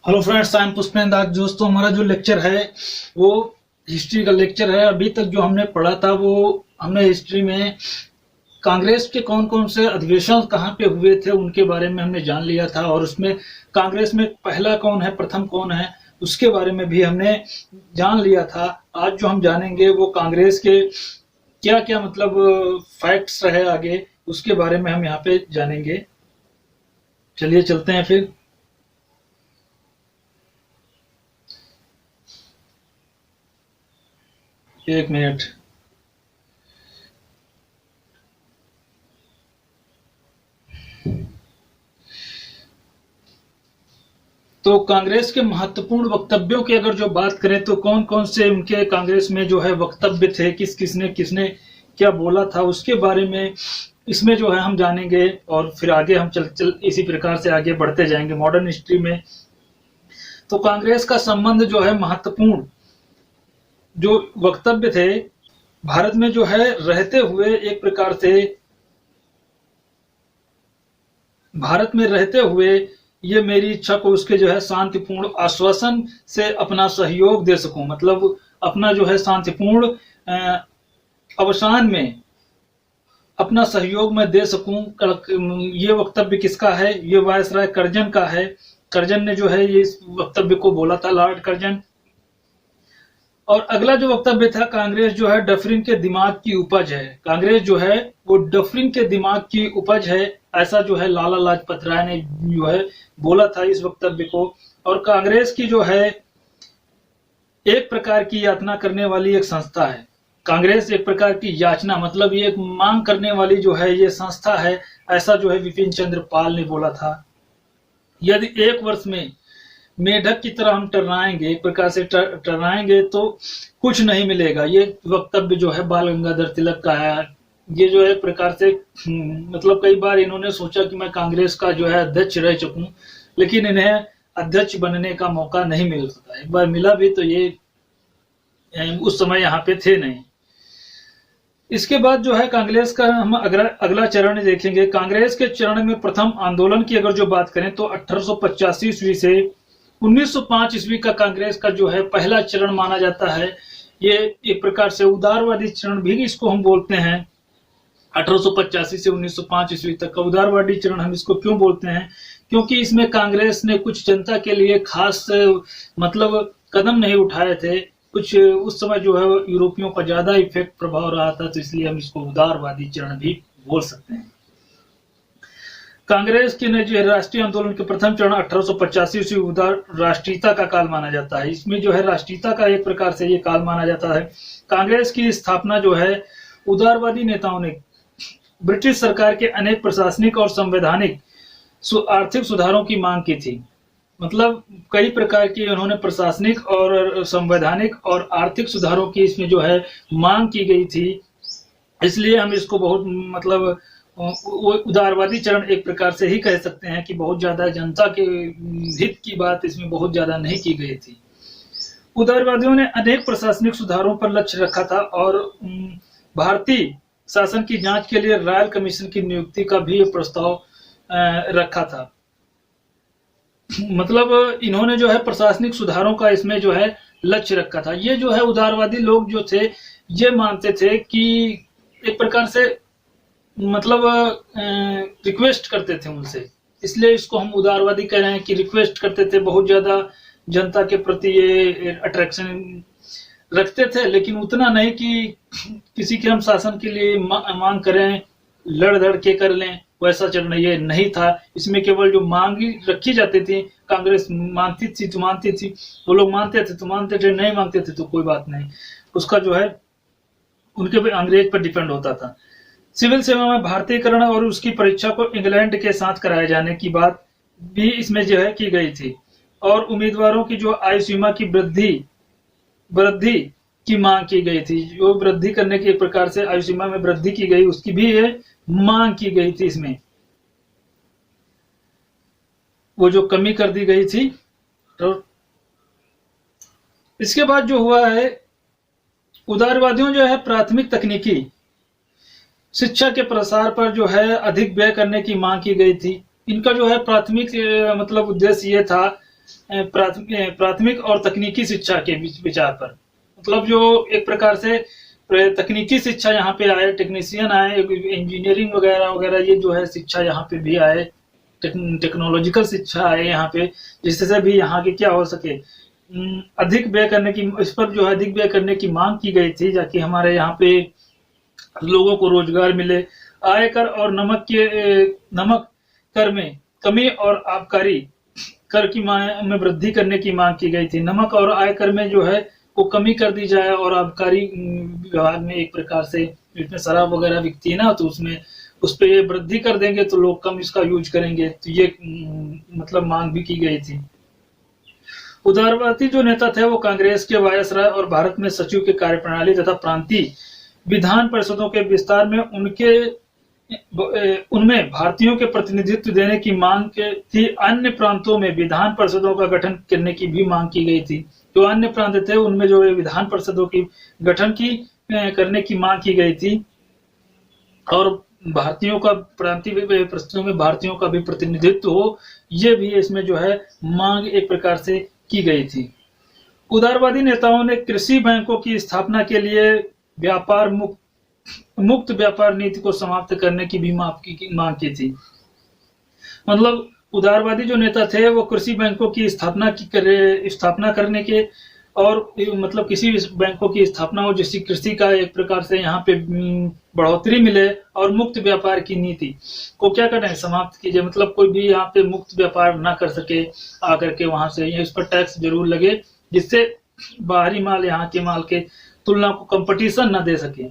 Hello friends, I am Pushpendra. आज दोस्तों हमारा जो लेक्चर है वो हिस्ट्री का लेक्चर है। अभी तक जो हमने पढ़ा था वो हमने हिस्ट्री में कांग्रेस के कौन कौन से अधिवेशन कहाँ पे हुए थे उनके बारे में हमने जान लिया था, और उसमें कांग्रेस में पहला कौन है, प्रथम कौन है, उसके बारे में भी हमने जान लिया था। आज जो हम जानेंगे वो कांग्रेस के क्या क्या मतलब फैक्ट्स रहे आगे, उसके बारे में हम यहाँ पे जानेंगे। चलिए चलते हैं फिर। एक मिनट। तो कांग्रेस के महत्वपूर्ण वक्तव्यों की अगर जो बात करें तो कौन कौन से उनके कांग्रेस में जो है वक्तव्य थे, किसने किसने क्या बोला था, उसके बारे में इसमें जो है हम जानेंगे। और फिर आगे हम चल इसी प्रकार से आगे बढ़ते जाएंगे मॉडर्न हिस्ट्री में। तो कांग्रेस का संबंध जो है महत्वपूर्ण जो वक्तव्य थे भारत में जो है रहते हुए, एक प्रकार से भारत में रहते हुए ये मेरी इच्छा को उसके जो है शांतिपूर्ण आश्वासन से अपना सहयोग दे सकूं, मतलब अपना जो है शांतिपूर्ण अवसान में अपना सहयोग मैं दे सकूं। ये वक्तव्य किसका है? ये वायसराय कर्जन का है। कर्जन ने जो है ये इस वक्तव्य को बोला था, लॉर्ड कर्जन। और अगला जो वक्तव्य था, कांग्रेस जो है डफरिन के दिमाग की उपज है। कांग्रेस जो है वो डफरिन के दिमाग की उपज है, ऐसा जो है लाला लाजपत राय ने जो है बोला था इस वक्तव्य को। और कांग्रेस की जो है एक प्रकार की यातना करने वाली एक संस्था है। कांग्रेस एक प्रकार की याचना, मतलब ये एक मांग करने वाली जो है ये संस्था है, ऐसा जो है विपिन चंद्र पाल ने बोला था। यदि एक वर्ष में मेढक की तरह हम टर्राएंगे, एक प्रकार से टर्राएंगे तो कुछ नहीं मिलेगा। ये वक्तव्य जो है बाल गंगाधर तिलक का है। ये जो है एक प्रकार से मतलब कई बार इन्होंने सोचा कि मैं कांग्रेस का जो है अध्यक्ष रह सकूं, लेकिन इन्हें अध्यक्ष बनने का मौका नहीं मिल सका। एक बार मिला भी तो ये उस समय यहाँ पे थे नहीं। इसके बाद जो है कांग्रेस का हम अगला चरण देखेंगे। कांग्रेस के चरण में प्रथम आंदोलन की अगर जो बात करें तो 1885 ईस्वी से 1905 ईस्वी का कांग्रेस का जो है पहला चरण माना जाता है। ये एक प्रकार से उदारवादी चरण भी इसको हम बोलते हैं। 1885 से 1905 ईस्वी तक का उदारवादी चरण हम इसको क्यों बोलते हैं? क्योंकि इसमें कांग्रेस ने कुछ जनता के लिए खास मतलब कदम नहीं उठाए थे। कुछ उस समय जो है यूरोपियों का ज्यादा इफेक्ट प्रभाव रहा था, तो इसलिए हम इसको उदारवादी चरण भी बोल सकते हैं। कांग्रेस के ने जो है राष्ट्रीय आंदोलन के प्रथम चरण 1885 से उदार राष्ट्रीयता का काल माना जाता है। इसमें जो है राष्ट्रीयता का एक प्रकार से ये काल माना जाता है। कांग्रेस की स्थापना जो है उदारवादी नेताओं ने ब्रिटिश सरकार के अनेक प्रशासनिक और संवैधानिक आर्थिक सुधारों की मांग की थी। मतलब कई प्रकार की उन्होंने प्रशासनिक और संवैधानिक और आर्थिक सुधारों की इसमें जो है मांग की गई थी। इसलिए हम इसको बहुत मतलब वो उदारवादी चरण एक प्रकार से ही कह सकते हैं कि बहुत ज्यादा जनता के हित की बात इसमें बहुत ज्यादा नहीं की गई थी। उदारवादियों ने अनेक प्रशासनिक सुधारों पर लक्ष्य रखा था और भारतीय शासन की जांच के लिए रॉयल कमीशन की नियुक्ति का भी प्रस्ताव रखा था। मतलब इन्होंने जो है प्रशासनिक सुधारोों का इसमें जो है लक्ष्य रखा था। ये जो है उदारवादी लोग जो थे ये मानते थे कि एक प्रकार से मतलब रिक्वेस्ट करते थे उनसे, इसलिए इसको हम उदारवादी कह रहे हैं कि रिक्वेस्ट करते थे। बहुत ज्यादा जनता के प्रति ये अट्रैक्शन रखते थे, लेकिन उतना नहीं कि किसी के हम शासन के लिए मांग करें, लड़ धड़ के कर लें, वैसा चरण ये नहीं था। इसमें केवल जो मांगी रखी जाती थी, कांग्रेस मानती थी तो मानती थी, वो लोग मानते थे तो मानते थे, नहीं मांगते थे तो कोई बात नहीं। उसका जो है उनके पे अंग्रेज पर डिपेंड होता था। सिविल सेवा में भारतीयकरण और उसकी परीक्षा को इंग्लैंड के साथ कराए जाने की बात भी इसमें जो है की गई थी। और उम्मीदवारों की जो आयु सीमा की वृद्धि की मांग की गई थी। जो वृद्धि करने की एक प्रकार से आयु सीमा में वृद्धि की गई, उसकी भी ये मांग की गई थी। इसमें वो जो कमी कर दी गई थी। तो इसके बाद जो हुआ है, उदारवादियों जो है प्राथमिक तकनीकी शिक्षा के प्रसार पर जो है अधिक व्यय करने की मांग की गई थी। इनका जो है प्राथमिक मतलब उद्देश्य ये था प्राथमिक और तकनीकी शिक्षा के विचार पर। मतलब जो एक प्रकार से तकनीकी शिक्षा यहाँ पे आए, टेक्नीशियन आए, इंजीनियरिंग वगैरह वगैरह ये जो है शिक्षा यहाँ पे भी आए, टेक्नोलॉजिकल शिक्षा आए यहाँ पे, जिससे भी यहाँ के क्या हो सके अधिक व्यय करने की, इस पर जो है अधिक व्यय करने की मांग की गई थी, ताकि हमारे यहाँ पे लोगों को रोजगार मिले। आयकर और नमक कर में कमी और आबकारी कर की में वृद्धि करने की मांग की गई थी। नमक और आयकर में जो है वो कमी कर दी जाए, और आबकारी विभाग में एक प्रकार से जिसमें शराब वगैरह बिकती है ना, तो उसमें उस पर वृद्धि कर देंगे तो लोग कम इसका यूज करेंगे। तो ये मतलब मांग भी की गई थी। उदारवादी जो नेता थे वो कांग्रेस के वायसराय और भारत में सचिव के कार्यप्रणाली तथा प्रांतीय विधान परिषदों के विस्तार में उनमें भारतीयों के प्रतिनिधित्व देने की मांग थी। अन्य प्रांतों में विधान परिषदों का गठन करने की भी मांग की गई थी। जो अन्य प्रांत थे उनमें जो विधान परिषदों की गठन की करने की मांग की गई थी, और भारतीयों का प्रांतीय परिषदों में भारतीयों का भी प्रतिनिधित्व हो, ये भी इसमें जो है मांग एक प्रकार से की गई थी। उदारवादी नेताओं ने कृषि बैंकों की स्थापना के लिए व्यापार मुक्त व्यापार नीति को समाप्त करने की भी मांग की थी। मतलब उदारवादी जो नेता थे वो कृषि बैंकों की स्थापना करने के, और मतलब किसी भी बैंकों की स्थापना हो जिससे कृषि का एक प्रकार से यहाँ पे बढ़ोतरी मिले, और मुक्त व्यापार की नीति को क्या करना है, समाप्त कीजिए। मतलब कोई भी यहाँ पे मुक्त व्यापार ना कर सके आकर के वहां से, इस पर टैक्स जरूर लगे, जिससे बाहरी माल यहाँ के माल के तुलना को कंपटीशन न दे सके।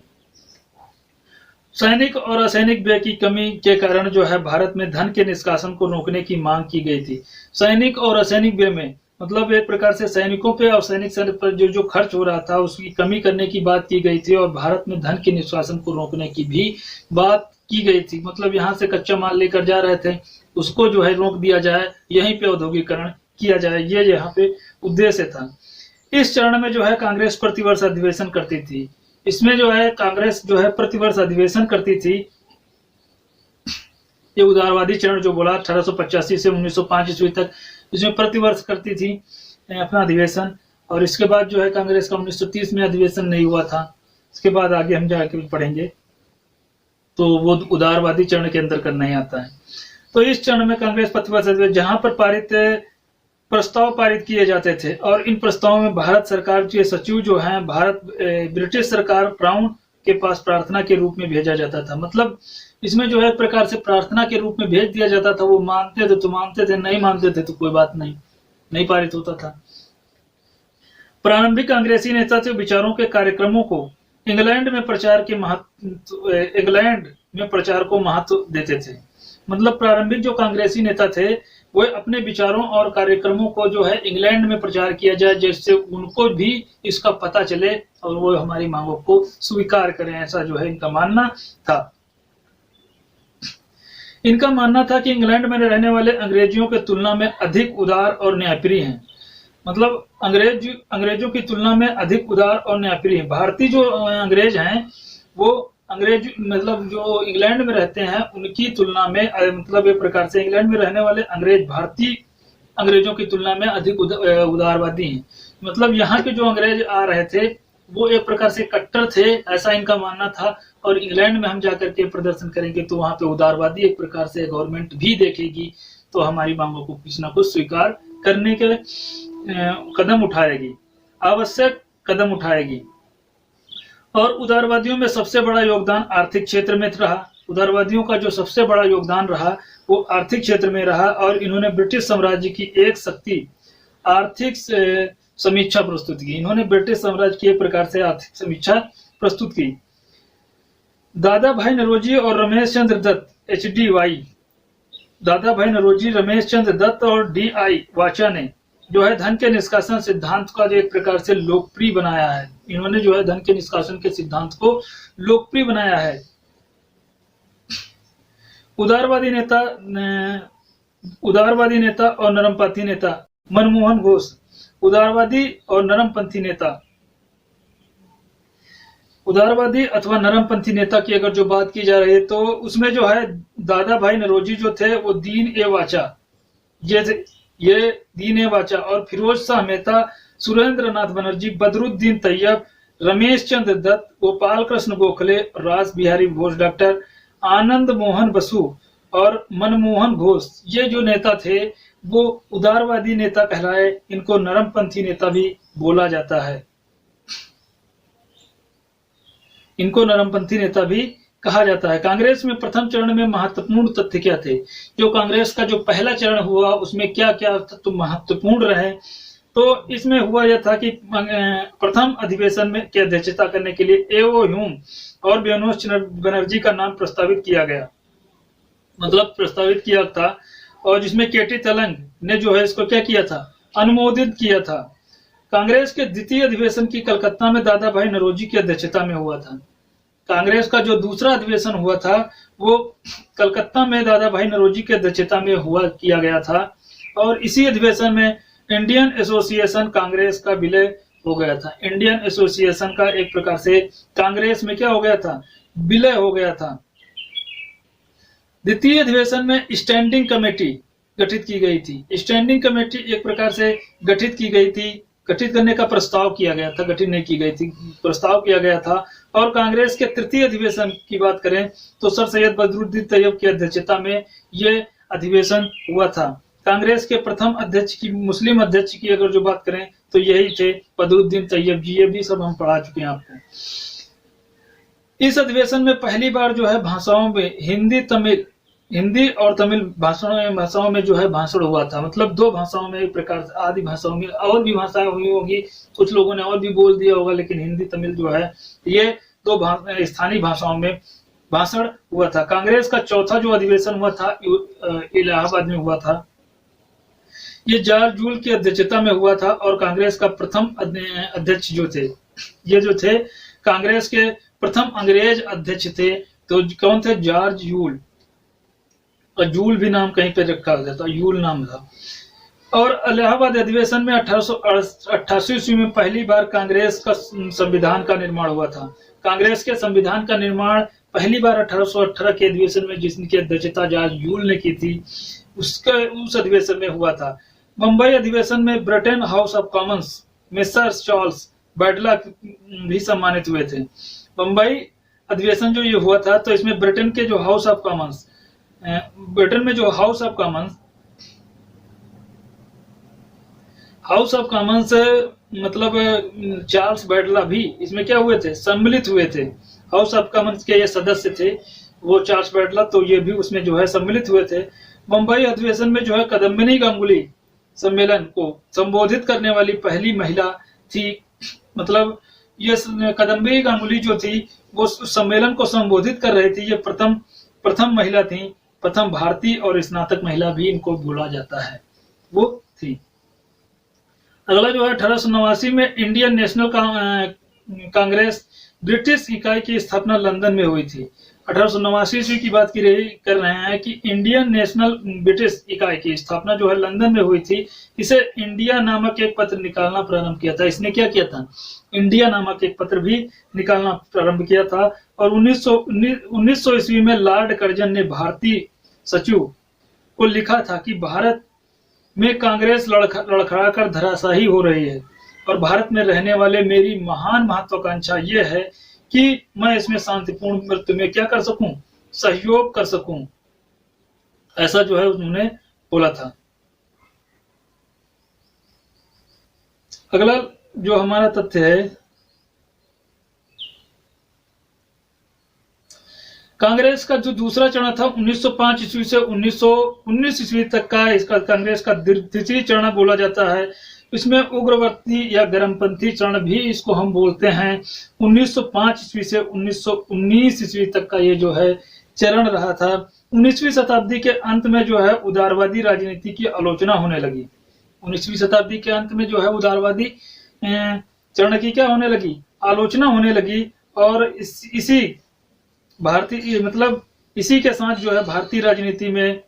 सैनिक और असैनिक व्यय की कमी के कारण जो है भारत में धन के निष्कासन को रोकने की मांग की गई थी। सैनिक और असैनिक व्यय में मतलब एक प्रकार से सैनिकों पे और सैनिक पर जो खर्च हो रहा था उसकी कमी करने की बात की गई थी, और भारत में धन के निष्कासन को रोकने की भी बात की गई थी। मतलब यहाँ से कच्चा माल लेकर जा रहे थे, उसको जो है रोक दिया जाए, यहीं पे औद्योगिकरण किया जाए, ये यहाँ पे उद्देश्य था। इस चरण में जो है कांग्रेस प्रतिवर्ष अधिवेशन करती थी। इसमें जो है कांग्रेस जो है प्रतिवर्ष अधिवेशन करती थी। ये उदारवादी चरण जो बोला 1885 से 1905 ईस्वी तक, इसमें प्रतिवर्ष करती थी अपना अधिवेशन। और इसके बाद जो है कांग्रेस का 1930 में अधिवेशन नहीं हुआ था। इसके बाद आगे हम जाके पढ़ेंगे, तो वो उदारवादी चरण के अंदर करना ही आता है। तो इस चरण में कांग्रेस प्रतिवर्ष अधिवेशन, जहां पर प्रस्ताव पारित किए जाते थे, और इन प्रस्तावों में भारत सरकार के सचिव जो हैं ब्रिटिश सरकार क्राउन के पास प्रार्थना के रूप में भेजा जाता था। मतलब इसमें जो है एक प्रकार से प्रार्थना के रूप में भेज दिया जाता था। वो मानते थे तो मानते थे, नहीं मानते थे तो कोई बात नहीं पारित होता था। प्रारंभिक कांग्रेसी नेता थे विचारों के कार्यक्रमों को इंग्लैंड में प्रचार को महत्व देते थे। मतलब प्रारंभिक जो कांग्रेसी नेता थे वो अपने विचारों और कार्यक्रमों को जो है इंग्लैंड में प्रचार किया जाए, जिससे उनको भी इसका पता चले और वो हमारी मांगों को स्वीकार करें, ऐसा जो है इनका मानना था। इनका मानना था कि इंग्लैंड में रहने वाले अंग्रेजियों की तुलना में अधिक उदार और न्यायप्रिय हैं। मतलब अंग्रेजों की तुलना में अधिक उदार और न्यायप्रिय हैं। भारतीय जो अंग्रेज हैं वो अंग्रेज मतलब जो इंग्लैंड में रहते हैं उनकी तुलना में, मतलब एक प्रकार से इंग्लैंड में रहने वाले अंग्रेज भारतीय अंग्रेजों की तुलना में अधिक उदारवादी हैं। मतलब यहाँ के जो अंग्रेज आ रहे थे वो एक प्रकार से कट्टर थे, ऐसा इनका मानना था। और इंग्लैंड में हम जाकर के प्रदर्शन करेंगे तो वहां पे उदारवादी एक प्रकार से गवर्नमेंट भी देखेगी, तो हमारी मांगों को कुछ ना कुछ स्वीकार करने के कदम उठाएगी, आवश्यक कदम उठाएगी। और उदारवादियों में सबसे बड़ा योगदान आर्थिक क्षेत्र में रहा। उदारवादियों का जो सबसे बड़ा योगदान रहा वो आर्थिक क्षेत्र में रहा, और इन्होंने ब्रिटिश साम्राज्य की एक शक्ति आर्थिक समीक्षा प्रस्तुत की। इन्होंने ब्रिटिश साम्राज्य की एक प्रकार से आर्थिक समीक्षा प्रस्तुत की। दादा भाई नौरोजी और रमेश चंद्र दत्त HDY, दादा भाई नौरोजी, रमेश चंद्र दत्त और DI वाचा ने जो है धन के निष्कासन सिद्धांत का जो एक प्रकार से लोकप्रिय बनाया है। इन्होंने जो है धन के निष्कासन के सिद्धांत को लोकप्रिय बनाया है। उदारवादी नेता और नरमपंथी नेता मनमोहन घोष। उदारवादी और नरमपंथी नेता, उदारवादी अथवा नरमपंथी नेता की अगर जो बात की जा रही है तो उसमें जो है दादा भाई नौरोजी जो थे वो दीन ए वाचा ये दीन वाचा और फिरोज शाह मेहता, सुरेंद्र नाथ बनर्जी, बदरुद्दीन तैयब, रमेश चंद्र दत्त, गोपाल कृष्ण गोखले, रास बिहारी घोष, डॉक्टर आनंद मोहन बसु और मनमोहन घोष, ये जो नेता थे वो उदारवादी नेता कहलाए। इनको नरमपंथी नेता भी बोला जाता है, इनको नरमपंथी नेता भी कहा जाता है। कांग्रेस में प्रथम चरण में महत्वपूर्ण तथ्य क्या थे? जो कांग्रेस का जो पहला चरण हुआ उसमें क्या क्या तत्व महत्वपूर्ण रहे? तो इसमें हुआ यह था कि प्रथम अधिवेशन में की अध्यक्षता करने के लिए एओ ह्यूम और मनोज बनर्जी का नाम प्रस्तावित किया गया, मतलब प्रस्तावित किया था, और जिसमें केटी तलंग ने जो है इसको क्या किया था, अनुमोदित किया था। कांग्रेस के द्वितीय अधिवेशन की कलकत्ता में दादा भाई नौरोजी की अध्यक्षता में हुआ था। कांग्रेस का जो दूसरा अधिवेशन हुआ था वो कलकत्ता में दादा भाई नौरोजी की अध्यक्षता में किया गया था, और इसी अधिवेशन में इंडियन एसोसिएशन कांग्रेस का विलय हो गया था। इंडियन एसोसिएशन का एक प्रकार से कांग्रेस में क्या हो गया था, विलय हो गया था। द्वितीय अधिवेशन में स्टैंडिंग कमेटी गठित की गई थी। स्टैंडिंग कमेटी एक प्रकार से गठित की गई थी, गठित करने का प्रस्ताव किया गया था, गठित नहीं की गई थी, प्रस्ताव किया गया था। और कांग्रेस के तृतीय अधिवेशन की बात करें तो सर सैयद बदरुद्दीन तैयब की अध्यक्षता में ये अधिवेशन हुआ था। कांग्रेस के प्रथम अध्यक्ष की, मुस्लिम अध्यक्ष की अगर जो बात करें तो यही थे बदरुद्दीन तैयब जी, ये भी सब हम पढ़ा चुके हैं आपको। इस अधिवेशन में पहली बार जो है भाषाओं में हिंदी और तमिल भाषाओं में जो है भाषण हुआ था, मतलब दो भाषाओं में, एक प्रकार से आदि भाषाओं में, और भी भाषाएं हुई होगी, कुछ लोगों ने और भी बोल दिया होगा, लेकिन हिंदी तमिल जो है ये दो स्थानीय भाषाओं में भाषण हुआ था। कांग्रेस का चौथा जो अधिवेशन हुआ था इलाहाबाद में हुआ था। ये जॉर्ज जूल की अध्यक्षता में हुआ था, और कांग्रेस का प्रथम अध्यक्ष जो थे, ये जो थे कांग्रेस के प्रथम अंग्रेज अध्यक्ष थे, तो कौन थे, जॉर्ज यूल, और जूल भी नाम कहीं पे रखा गया था, यूल नाम था। और इलाहाबाद अधिवेशन में 1888 ईस्वी में पहली बार कांग्रेस का संविधान का निर्माण हुआ था। कांग्रेस के संविधान का निर्माण पहली बार 1818 के अधिवेशन में, जिसकी अध्यक्षता जॉर्ज यूल ने की थी, उस अधिवेशन में हुआ था। मुंबई अधिवेशन में ब्रिटेन हाउस ऑफ कॉमन्स में सर चार्ल्स बैडला भी सम्मानित हुए थे। मुंबई अधिवेशन जो ये हुआ था, तो इसमें ब्रिटेन के जो हाउस ऑफ कॉमन्स, ब्रिटेन में जो हाउस ऑफ कॉमन्स मतलब चार्ल्स बैडला भी इसमें क्या हुए थे, सम्मिलित हुए थे। हाउस ऑफ कॉमन्स के ये सदस्य थे वो चार्ल्स बैडला, तो ये भी उसमें जो है सम्मिलित हुए थे। मुंबई अधिवेशन में जो है कदम्बिनी गांगुली सम्मेलन को संबोधित करने वाली पहली महिला थी, मतलब ये कदम्बिनी गांगुली जो थी वो सम्मेलन को संबोधित कर रही थी। ये प्रथम महिला थी, प्रथम भारतीय और स्नातक महिला भी इनको बोला जाता है, वो थी। अगला जो है 1889 में इंडियन नेशनल कांग्रेस ब्रिटिश इकाई की स्थापना लंदन में हुई थी। 1889 ईस्वी की बात कर रहे हैं कि इंडियन नेशनल ब्रिटिश इकाई की स्थापना जो है लंदन में हुई थी। इसे इंडिया नामक एक पत्र निकालना प्रारंभ किया था। इसने क्या किया था, इंडिया नामक एक पत्र भी निकालना प्रारंभ किया था। और 1900 ईस्वी में लॉर्ड कर्जन ने भारतीय सचिव को लिखा था कि भारत में कांग्रेस लड़खड़ा कर धराशायी हो रही है, और भारत में रहने वाले मेरी महान महत्वाकांक्षा ये है कि मैं इसमें शांतिपूर्ण मृत्यु में क्या कर सकूं, सहयोग कर सकूं, ऐसा जो है उन्होंने बोला था। अगला जो हमारा तथ्य है, कांग्रेस का जो दूसरा चरण था 1905 ईस्वी से 1919 ईस्वी तक का, इसका कांग्रेस का द्वितीय चरण बोला जाता है। इसमें उग्रवर्ती या गर्मपंथी चरण भी इसको हम बोलते हैं। 1905 ईस्वी से 1919 ईस्वी तक का ये जो है चरण रहा था। 19वीं शताब्दी के अंत में जो है उदारवादी राजनीति की आलोचना होने लगी। 19वीं शताब्दी के अंत में जो है उदारवादी चरण की क्या होने लगी, आलोचना होने लगी। और इसी भारतीय मतलब इसी के साथ जो है भारतीय राजनीति में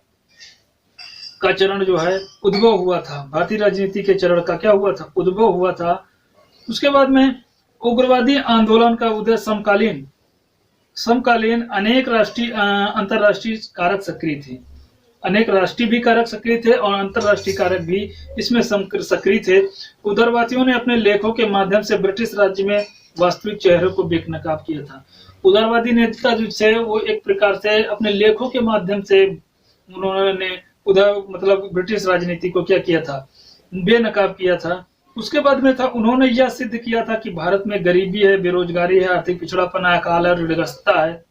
का चरण जो है उद्भव हुआ था। भारतीय राजनीति के चरण का क्या हुआ था, उद्भव हुआ था। उसके बाद में उग्रवादी आंदोलन का उदय समकालीन अनेक राष्ट्रीय अंतरराष्ट्रीय कारक सक्रिय थे। अनेक राष्ट्रीय भी कारक सक्रिय थे और अंतरराष्ट्रीय कारक भी इसमें सक्रिय थे। उदारवादियों ने अपने लेखों के माध्यम से ब्रिटिश राज्य में वास्तविक चेहरे को बेनकाब किया था। उदारवादी नेता जो थे वो एक प्रकार से अपने लेखों के माध्यम से उन्होंने उधर मतलब ब्रिटिश राजनीति को क्या किया था, बेनकाब किया था। उसके बाद में था उन्होंने यह सिद्ध किया था कि भारत में गरीबी है, बेरोजगारी है, आर्थिक पिछड़ापन है, अकाल है, ऋणग्रस्तता है,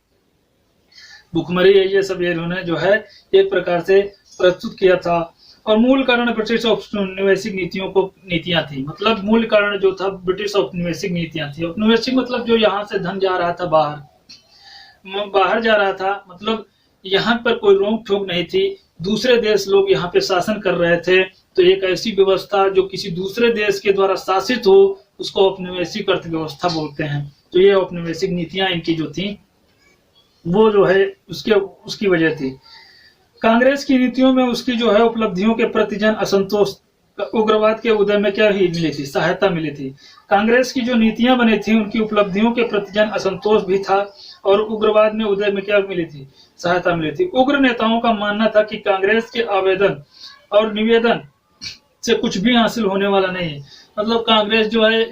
भुखमरी है, ये सब इन्होंने जो है एक प्रकार से प्रस्तुत किया था। और मूल कारण ब्रिटिश औपनिवेशिक नीतियां थी। मतलब मूल कारण जो था ब्रिटिश औपनिवेशिक नीतियां थी। औपनिवेशिक मतलब जो यहाँ से धन जा रहा था बाहर जा रहा था, मतलब यहाँ पर कोई रोक ठोक नहीं थी, दूसरे देश लोग यहाँ पे शासन कर रहे थे, तो एक ऐसी व्यवस्था जो किसी दूसरे देश के द्वारा शासित हो उसको औपनिवेशिक अर्थव्यवस्था बोलते हैं। तो ये औपनिवेशिक नीतियां इनकी जो थी वो जो है उसकी वजह थी। कांग्रेस की नीतियों में उसकी जो है उपलब्धियों के प्रति जन असंतोष, उग्रवाद के उदय में क्या ही मिली थी, सहायता मिली थी। कांग्रेस की जो नीतियां बनी थी उनकी उपलब्धियों के प्रति जन असंतोष भी था और उग्रवाद में उदय में क्या मिली थी, सहायता मिली थी। उग्र नेताओं का मानना था कि कांग्रेस के आवेदन और निवेदन से कुछ भी हासिल होने वाला नहीं है। मतलब कांग्रेस जो है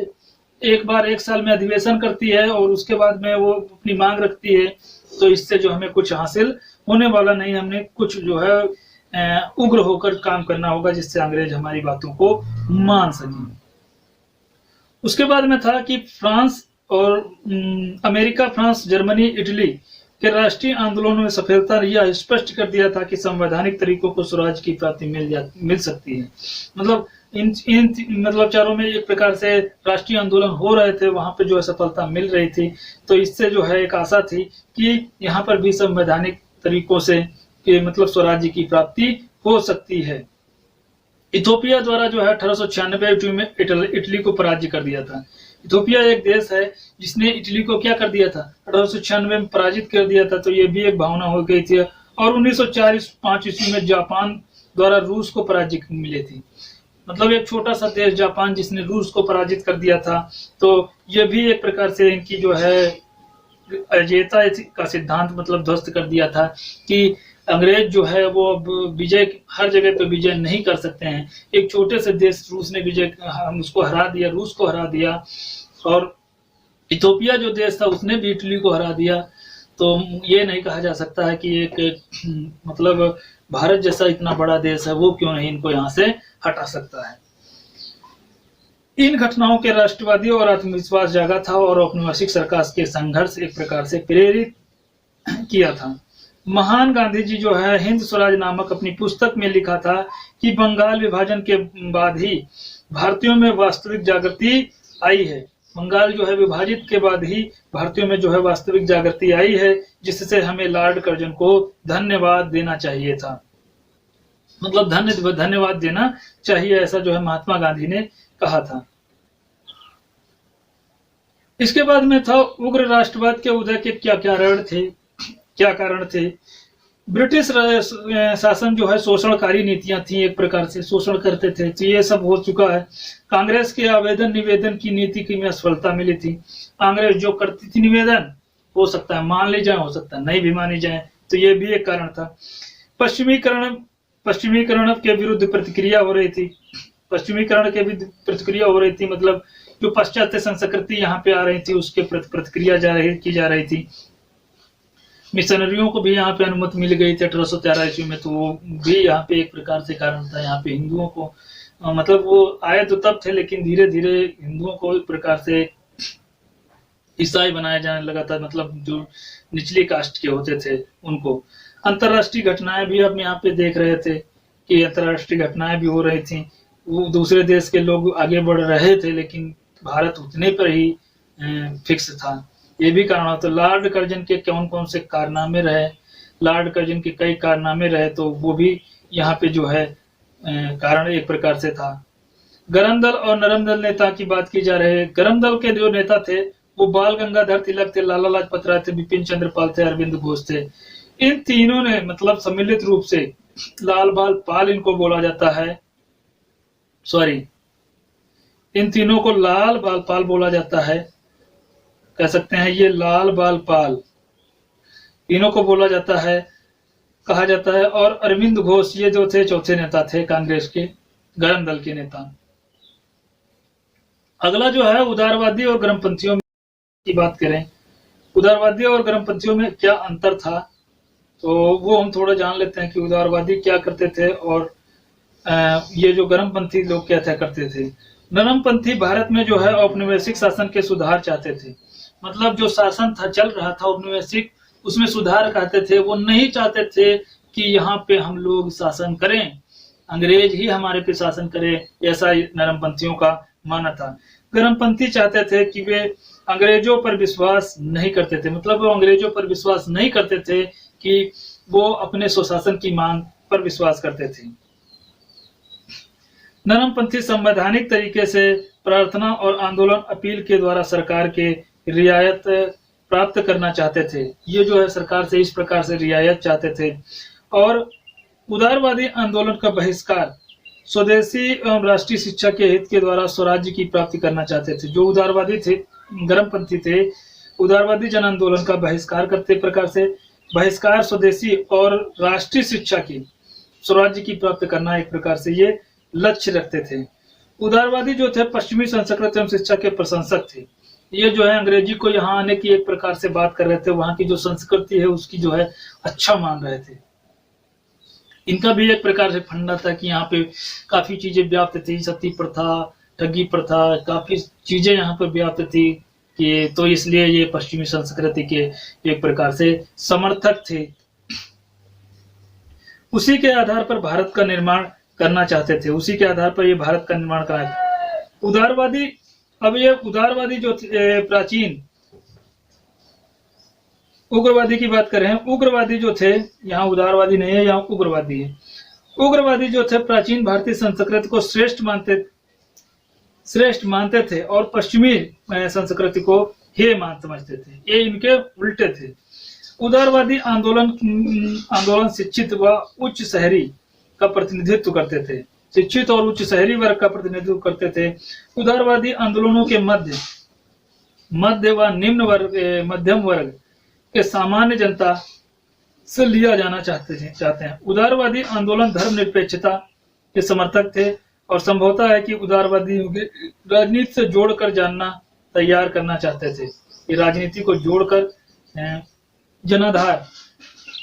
एक साल में अधिवेशन करती है और उसके बाद में वो अपनी मांग रखती है, तो इससे जो हमें कुछ हासिल होने वाला नहीं, हमने कुछ जो है उग्र होकर काम करना होगा जिससे अंग्रेज हमारी बातों को मान सके। उसके बाद में था कि फ्रांस और अमेरिका, फ्रांस, जर्मनी, इटली के राष्ट्रीय आंदोलनों में सफलता ने यह स्पष्ट कर दिया था कि संवैधानिक तरीकों को स्वराज की प्राप्ति मिल सकती है। मतलब इन मतलब चारों में एक प्रकार से राष्ट्रीय आंदोलन हो रहे थे, वहां पे जो है सफलता मिल रही थी, तो इससे जो है एक आशा थी कि यहाँ पर भी संवैधानिक तरीकों से कि मतलब स्वराज्य की प्राप्ति हो सकती है। इथोपिया द्वारा जो है 1896 में इटली को पराजित कर दिया था। इथोपिया एक देश है जिसने इटली को क्या कर दिया था, 1896 में पराजित कर दिया था, तो ये भी एक भावना हो गई थी। और 1904-05 ईस्वी में जापान द्वारा रूस को पराजित मिली थी। मतलब एक छोटा सा देश जापान जिसने रूस को पराजित कर दिया था, तो ये भी एक प्रकार से इनकी जो है अजेयता का सिद्धांत मतलब ध्वस्त कर दिया था कि अंग्रेज जो है वो अब विजय हर जगह पे विजय नहीं कर सकते हैं। एक छोटे से देश रूस ने उसको हरा दिया, रूस को हरा दिया, और इथोपिया जो देश था उसने भी इटली को हरा दिया। तो ये नहीं कहा जा सकता है कि एक मतलब भारत जैसा इतना बड़ा देश है वो क्यों नहीं इनको यहाँ से हटा सकता है। इन घटनाओं के राष्ट्रवादी और आत्मविश्वास जागा था और औपनिवेशिक सरकार के संघर्ष एक प्रकार से प्रेरित किया था। महान गांधी जी जो है हिंद स्वराज नामक अपनी पुस्तक में लिखा था कि बंगाल विभाजन के बाद ही भारतीयों में वास्तविक जागृति आई है। बंगाल जो है विभाजित के बाद ही भारतीयों में जो है वास्तविक जागृति आई है, जिससे हमें लॉर्ड कर्जन को धन्यवाद देना चाहिए था। मतलब धन्यवाद देना चाहिए, ऐसा जो है महात्मा गांधी ने कहा था। इसके बाद में था उग्र राष्ट्रवाद के उदय के क्या कारण थे। ब्रिटिश शासन जो है शोषणकारी नीतियां थी, एक प्रकार से शोषण करते थे, तो ये सब हो चुका है। कांग्रेस के आवेदन निवेदन की नीति की में असफलता मिली थी। कांग्रेस जो करती थी निवेदन, हो सकता है मान ली जाए, हो सकता है नहीं भी मानी जाए, तो ये भी एक कारण था। पश्चिमीकरण के विरुद्ध प्रतिक्रिया हो रही थी। पश्चिमीकरण के भी प्रतिक्रिया हो रही थी, मतलब जो पाश्चात्य संस्कृति यहाँ पे आ रही थी उसके प्रतिक्रिया की जा रही थी। मिशनरियों को भी यहाँ पे अनुमति मिल गई थी 1813 ईस्वी में, तो वो भी यहाँ पे एक प्रकार से कारण था। यहाँ पे हिंदुओं को मतलब वो आए तो तब थे, लेकिन धीरे धीरे हिंदुओं को एक प्रकार से ईसाई बनाया जाने लगा था। मतलब जो निचली कास्ट के होते थे उनको। अंतरराष्ट्रीय घटनाएं भी हम यहाँ पे देख रहे थे कि अंतरराष्ट्रीय घटनाएं भी हो रही थी। वो दूसरे देश के लोग आगे बढ़ रहे थे, लेकिन भारत उतने पर ही फिक्स था। ये भी कारण होता। लॉर्ड कर्जन के कौन कौन से कारनामे रहे, लॉर्ड कर्जन के कई कारनामे रहे, तो वो भी यहाँ पे जो है कारण एक प्रकार से था। गरम दल और नरम दल नेता की बात की जा रही है। गरम दल के जो नेता थे वो बाल गंगाधर तिलक थे, लाला लाजपत राय थे, बिपिन चंद्र पाल थे, अरविंद घोष थे। इन तीनों ने मतलब सम्मिलित रूप से लाल बाल पाल इनको बोला जाता है, इन तीनों को लाल बाल पाल बोला जाता है, कह सकते हैं ये लाल बाल पाल तीनों को बोला जाता है। कहा जाता है। और अरविंद घोष ये जो थे चौथे नेता थे कांग्रेस के गरम दल के नेता। अगला जो है उदारवादी और गर्मपंथियों की बात करें, उदारवादी और गर्मपंथियों में क्या अंतर था, तो वो हम थोड़ा जान लेते हैं कि उदारवादी क्या करते थे और ये जो गर्मपंथी लोग क्या था करते थे। नरमपंथी भारत में जो है औपनिवेशिक शासन के सुधार चाहते थे। मतलब जो शासन था चल रहा था औपनिवेशिक, उसमें सुधार चाहते थे। वो नहीं चाहते थे कि यहाँ पे हम लोग शासन करें, अंग्रेज ही हमारे पे शासन करे, ऐसा नरमपंथियों का मानना था। गर्मपंथी चाहते थे कि वे अंग्रेजों पर विश्वास नहीं करते थे। मतलब वो अंग्रेजों पर विश्वास नहीं करते थे कि वो अपने स्वशासन की मांग पर विश्वास करते थे। नरमपंथी संवैधानिक तरीके से प्रार्थना और आंदोलन अपील के द्वारा सरकार के रियायत प्राप्त करना चाहते थे। ये जो है सरकार से इस प्रकार से रियायत चाहते थे। और उदारवादी आंदोलन का बहिष्कार, स्वदेशी एवं राष्ट्रीय शिक्षा के हित के द्वारा स्वराज्य की प्राप्ति करना चाहते थे। जो उदारवादी थे, गर्मपंथी थे, उदारवादी जन आंदोलन का बहिष्कार करते प्रकार से बहिष्कार, स्वदेशी और राष्ट्रीय शिक्षा की स्वराज्य की प्राप्त करना एक प्रकार से ये लक्ष्य रखते थे। उदारवादी जो थे पश्चिमी संस्कृति एवं शिक्षा के प्रशंसक थे। ये जो है अंग्रेजी को यहाँ आने की एक प्रकार से बात कर रहे थे, वहां की जो संस्कृति है उसकी जो है अच्छा मान रहे थे। इनका भी एक प्रकार से फंडा था कि यहाँ पे काफी चीजें व्याप्त थी, सती प्रथा, ठगी प्रथा, काफी चीजें यहाँ पे व्याप्त थी कि तो इसलिए ये पश्चिमी संस्कृति के एक प्रकार से समर्थक थे। उसी के आधार पर भारत का निर्माण करना चाहते थे, उसी के आधार पर ये भारत का निर्माण करना। उदारवादी, अब ये उदारवादी जो प्राचीन उग्रवादी की बात करें, उग्रवादी जो थे, यहाँ उदारवादी नहीं है, यहाँ उग्रवादी है। उग्रवादी जो थे प्राचीन भारतीय संस्कृति को श्रेष्ठ मानते थे और पश्चिमी संस्कृति को हे मान समझते थे। ये इनके उल्टे थे। उदारवादी आंदोलन शिक्षित व उच्च शहरी का प्रतिनिधित्व करते थे, शिक्षित और उच्च शहरी वर्ग का प्रतिनिधित्व करते थे। उदारवादी आंदोलनों के मध्य व निम्न वर्ग, मध्यम वर्ग के सामान्य जनता से लिया जाना चाहते हैं। उदारवादी आंदोलन धर्मनिरपेक्षता के समर्थक थे और संभवतः है कि उदारवादी राजनीति से जोड़कर जानना तैयार करना चाहते थे। ये राजनीति को जोड़कर जनाधार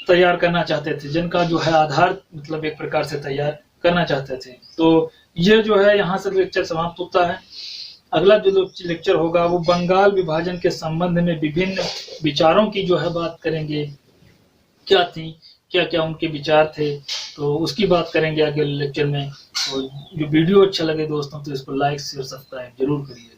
तैयार करना चाहते थे, जिनका जो है आधार मतलब एक प्रकार से तैयार करना चाहते थे। तो ये जो है यहाँ से लेक्चर समाप्त होता है। अगला जो लेक्चर होगा वो बंगाल विभाजन के संबंध में विभिन्न विचारों की जो है बात करेंगे, क्या थी, क्या क्या उनके विचार थे, तो उसकी बात करेंगे अगले लेक्चर में। तो जो वीडियो अच्छा लगे दोस्तों तो इसको लाइक शेयर सब्सक्राइब जरूर करिए।